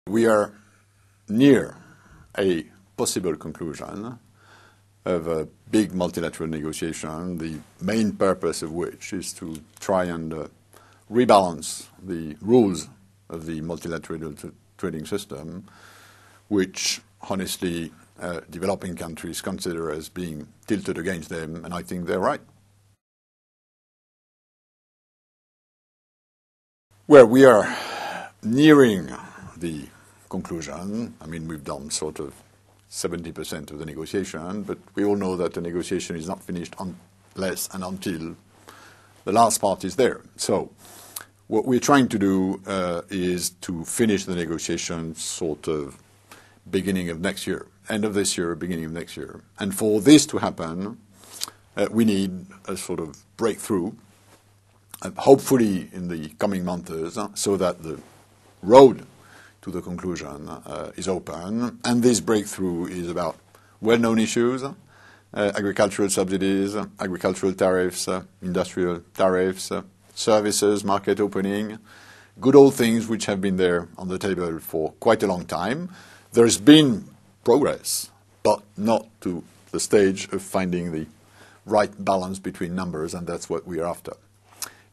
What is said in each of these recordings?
We are near a possible conclusion of a big multilateral negotiation, the main purpose of which is to try and rebalance the rules of the multilateral trading system, which honestly developing countries consider as being tilted against them, and I think they're right. Well, we are nearing the conclusion. I mean, we've done sort of 70% of the negotiation, but we all know that the negotiation is not finished unless and until the last part is there. So what we're trying to do is to finish the negotiation sort of beginning of next year, end of this year, beginning of next year. And for this to happen, we need a sort of breakthrough, hopefully in the coming months, so that the road to the conclusion is open. And this breakthrough is about well-known issues, agricultural subsidies, agricultural tariffs, industrial tariffs, services, market opening, good old things which have been there on the table for quite a long time. There's been progress, but not to the stage of finding the right balance between numbers, and that's what we're after.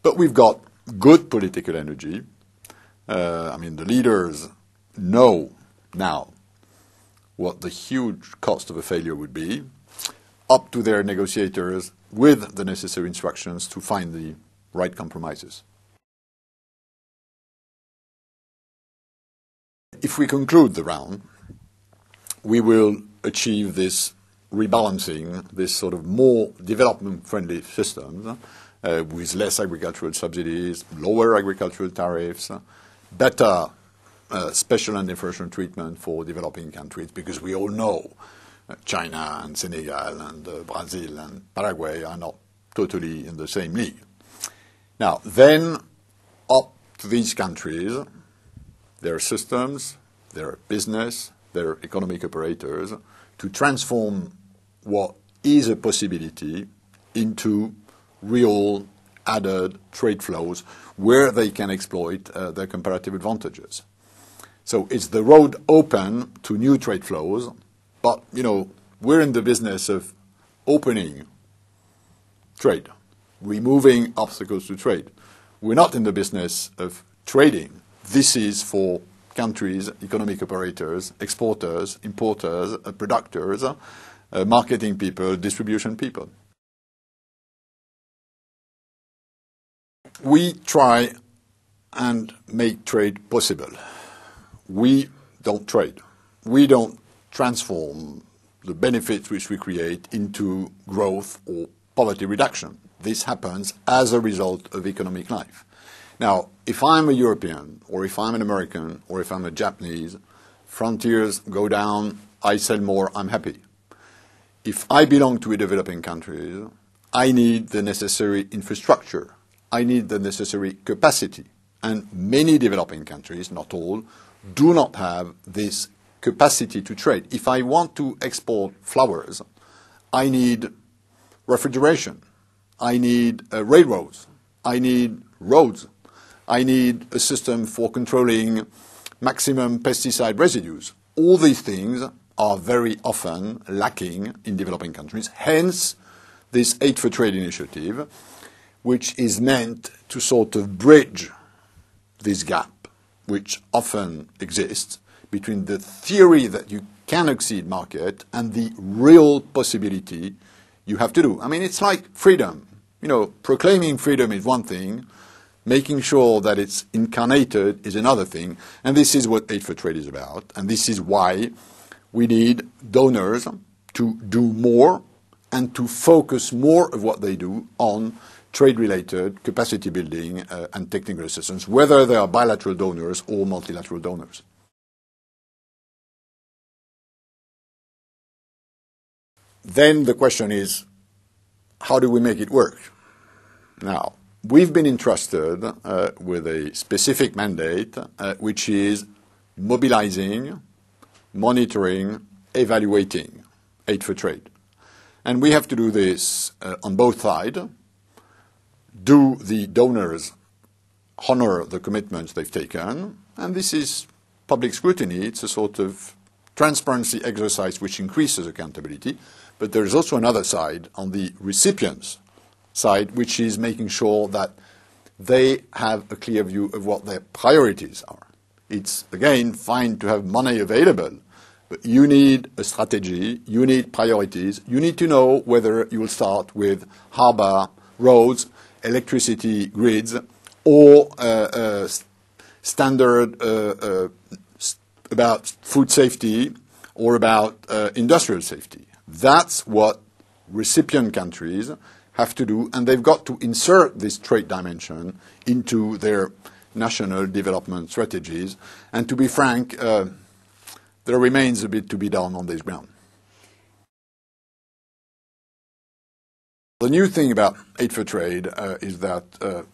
But we've got good political energy. I mean, the leaders know now what the huge cost of a failure would be, up to their negotiators with the necessary instructions to find the right compromises. If we conclude the round, we will achieve this rebalancing, this sort of more development-friendly system with less agricultural subsidies, lower agricultural tariffs, better special and differential treatment for developing countries, because we all know China and Senegal and Brazil and Paraguay are not totally in the same league. Now, then, up to these countries, their systems, their business, their economic operators, to transform what is a possibility into real added trade flows where they can exploit their comparative advantages. So it's the road open to new trade flows, but, you know, we're in the business of opening trade, removing obstacles to trade. We're not in the business of trading. This is for countries, economic operators, exporters, importers, producers, marketing people, distribution people. We try and make trade possible. We don't trade. We don't transform the benefits which we create into growth or poverty reduction. This happens as a result of economic life. Now, if I'm a European, or if I'm an American, or if I'm a Japanese, frontiers go down, I sell more, I'm happy. If I belong to a developing country, I need the necessary infrastructure. I need the necessary capacity. And many developing countries, not all, do not have this capacity to trade. If I want to export flowers, I need refrigeration. I need railroads. I need roads. I need a system for controlling maximum pesticide residues. All these things are very often lacking in developing countries. Hence, this Aid for Trade initiative, which is meant to sort of bridge this gap, which often exists between the theory that you can exceed market and the real possibility you have to do. I mean, it's like freedom. You know, proclaiming freedom is one thing, making sure that it's incarnated is another thing, and this is what Aid for Trade is about, and this is why we need donors to do more and to focus more of what they do on trade-related capacity building and technical assistance, whether they are bilateral donors or multilateral donors. Then the question is, how do we make it work? Now, we've been entrusted with a specific mandate, which is mobilizing, monitoring, evaluating Aid for Trade. And we have to do this on both sides. Do the donors honor the commitments they've taken? And this is public scrutiny. It's a sort of transparency exercise which increases accountability. But there is also another side on the recipients' side, which is making sure that they have a clear view of what their priorities are. It's, again, fine to have money available, but you need a strategy, you need priorities, you need to know whether you will start with harbour, roads, electricity grids, or standard about food safety or about industrial safety. That's what recipient countries have to do, and they've got to insert this trade dimension into their national development strategies. And to be frank, there remains a bit to be done on this ground. The new thing about Aid for Trade is that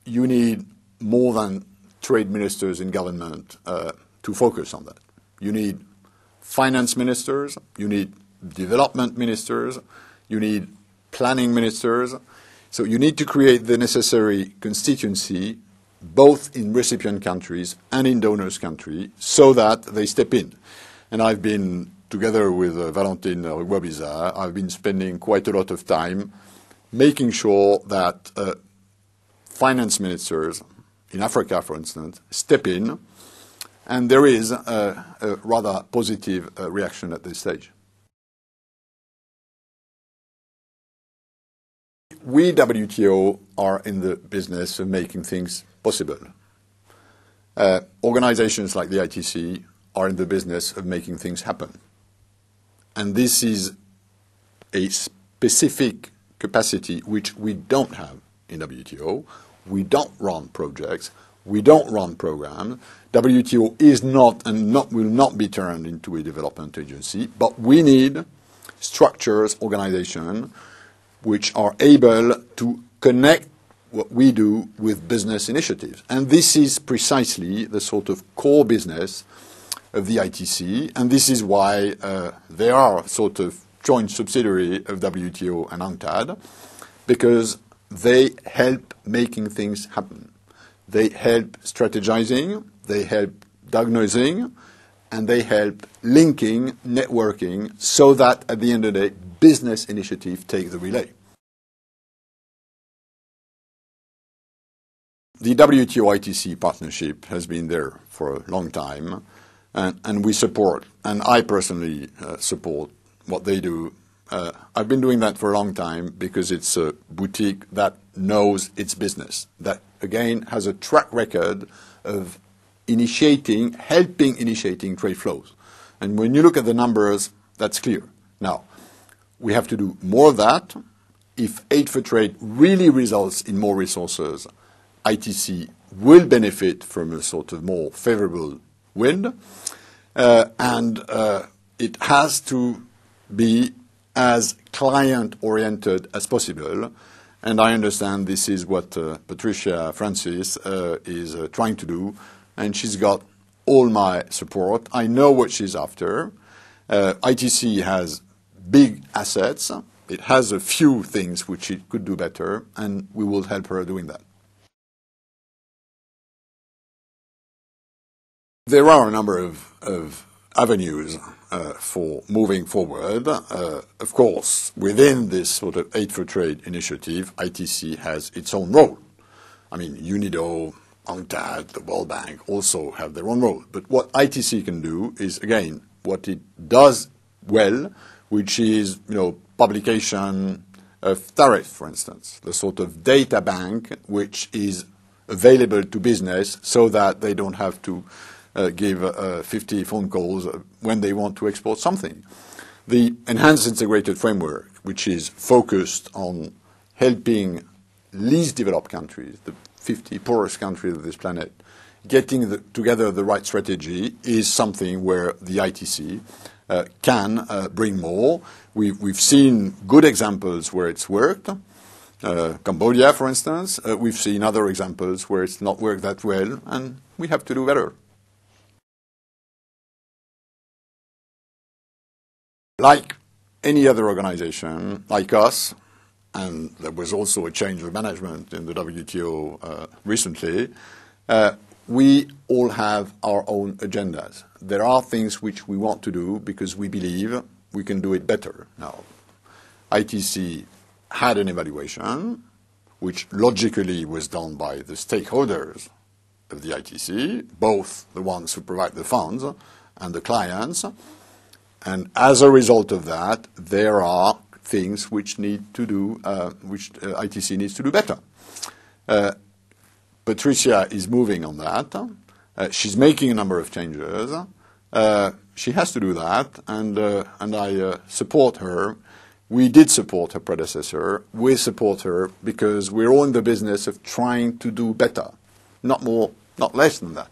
you need more than trade ministers in government to focus on that. You need finance ministers, you need development ministers, you need planning ministers. So you need to create the necessary constituency both in recipient countries and in donors countries so that they step in. And I've been, together with Valentine Rugwabiza, I've been spending quite a lot of time making sure that finance ministers in Africa, for instance, step in, and there is a rather positive reaction at this stage. We, WTO, are in the business of making things possible. Organizations like the ITC are in the business of making things happen. And this is a specific capacity which we don't have in WTO. We don't run projects. We don't run programs. WTO is not and will not be turned into a development agency, but we need structures, organizations, which are able to connect what we do with business initiatives. And this is precisely the sort of core business of the ITC, and this is why they are sort of joint subsidiary of WTO and UNCTAD, because they help making things happen. They help strategizing, they help diagnosing, and they help linking, networking, so that at the end of the day, business initiatives take the relay. The WTO-ITC partnership has been there for a long time, and we support, and I personally support what they do. I've been doing that for a long time because it's a boutique that knows its business, that, again, has a track record of helping initiating trade flows. And when you look at the numbers, that's clear. Now, we have to do more of that. If Aid for Trade really results in more resources, ITC will benefit from a sort of more favorable wind, and it has to be as client-oriented as possible. And I understand this is what Patricia Francis is trying to do, and she's got all my support. I know what she's after. ITC has big assets. It has a few things which it could do better, and we will help her doing that. There are a number of avenues for moving forward. Of course, within this sort of Aid for Trade initiative, ITC has its own role. I mean, UNIDO, UNCTAD, the World Bank also have their own role. But what ITC can do is, again, what it does well, which is, publication of tariff, for instance, the sort of data bank which is available to business so that they don't have to give 50 phone calls when they want to export something. The Enhanced Integrated Framework, which is focused on helping least developed countries, the 50 poorest countries of this planet, getting together the right strategy, is something where the ITC can bring more. We've seen good examples where it's worked. Cambodia, for instance. We've seen other examples where it's not worked that well, and we have to do better. Like any other organization, like us, and there was also a change of management in the WTO recently, we all have our own agendas. There are things which we want to do because we believe we can do it better. Now, ITC had an evaluation, which logically was done by the stakeholders of the ITC, both the ones who provide the funds and the clients. And as a result of that, there are things which need to do, which ITC needs to do better. Patricia is moving on that. She's making a number of changes. She has to do that, and I support her. We did support her predecessor. We support her because we're all in the business of trying to do better, not more, not less than that.